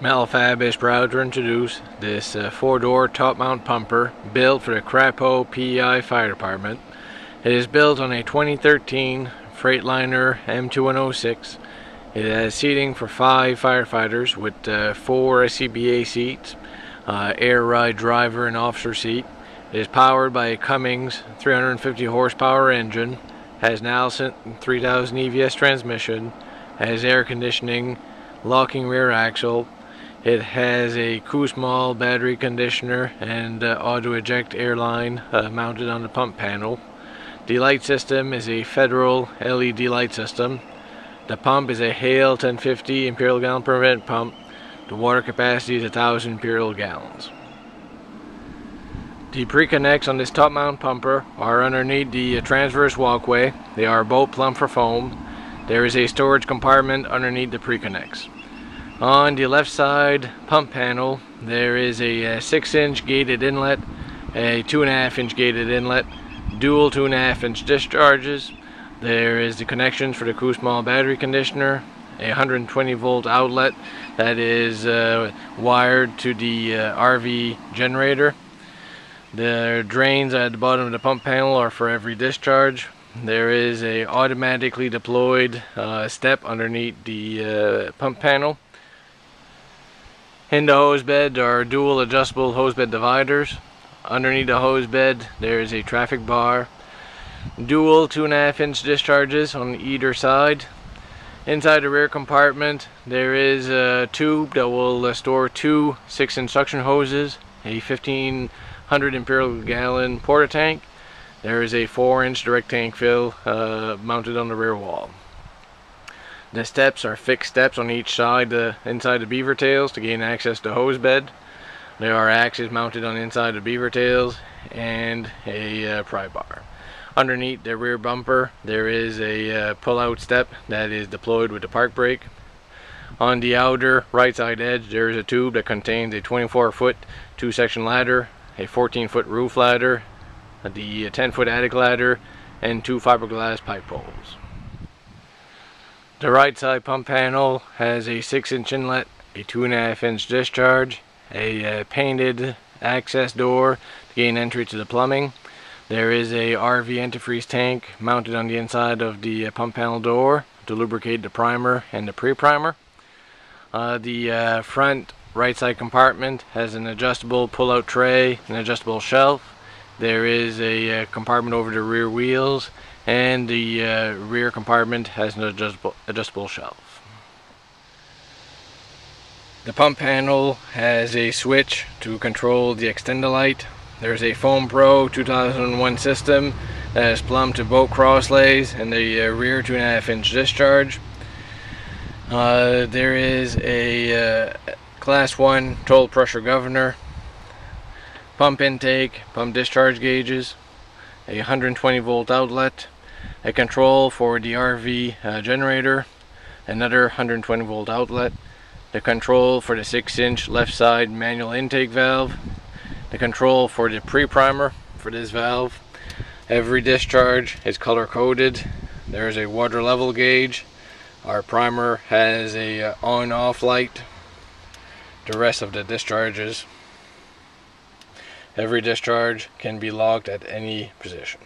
Metalfab is proud to introduce this 4-door top mount pumper built for the Crapaud PEI Fire Department. It is built on a 2013 Freightliner M2106. It has seating for 5 firefighters with 4 CBA seats, air ride driver and officer seat. It is powered by a Cummins 350 horsepower engine, has an Allison 3000 EVS transmission, has air conditioning, locking rear axle. It has a Crapaud battery conditioner and auto eject airline mounted on the pump panel. The light system is a Federal LED light system. The pump is a Hale 1050 imperial gallon per minute pump. The water capacity is 1000 imperial gallons. The pre-connects on this top mount pumper are underneath the transverse walkway. They are both plumb for foam. There is a storage compartment underneath the pre-connects. On the left side pump panel there is a 6-inch gated inlet, a 2.5-inch gated inlet, dual 2.5-inch discharges. There is the connections for the Crapaud battery conditioner, a 120 volt outlet that is wired to the RV generator. The drains at the bottom of the pump panel are for every discharge. There is a automatically deployed step underneath the pump panel. In the hose bed are dual adjustable hose bed dividers. Underneath the hose bed there is a traffic bar. Dual 2.5-inch discharges on either side. Inside the rear compartment there is a tube that will store 2 6-inch suction hoses, a 1500 imperial gallon porta tank. There is a 4-inch direct tank fill mounted on the rear wall. The steps are fixed steps on each side inside the beaver tails to gain access to hose bed. There are axes mounted on inside the beaver tails and a pry bar. Underneath the rear bumper there is a pull-out step that is deployed with the park brake. On the outer right side edge there is a tube that contains a 24-foot 2-section ladder, a 14-foot roof ladder, the 10-foot attic ladder, and 2 fiberglass pipe poles. The right side pump panel has a 6-inch inlet, a 2.5-inch discharge, a painted access door to gain entry to the plumbing. There is a RV antifreeze tank mounted on the inside of the pump panel door to lubricate the primer and the pre-primer. The front right side compartment has an adjustable pull-out tray, an adjustable shelf. There is a compartment over the rear wheels, and the rear compartment has an adjustable shelf. The pump panel has a switch to control the extend-a-light. There's a Foam Pro 2001 system that is plumbed to both crosslays and the rear 2.5-inch discharge. There is a Class 1 total pressure governor, pump intake, pump discharge gauges, a 120 volt outlet, a control for the RV generator, another 120 volt outlet, the control for the 6-inch left side manual intake valve, the control for the pre-primer for this valve. Every discharge is color coded. There is a water level gauge. Our primer has a on-off light. The rest of the discharges, every discharge can be locked at any position.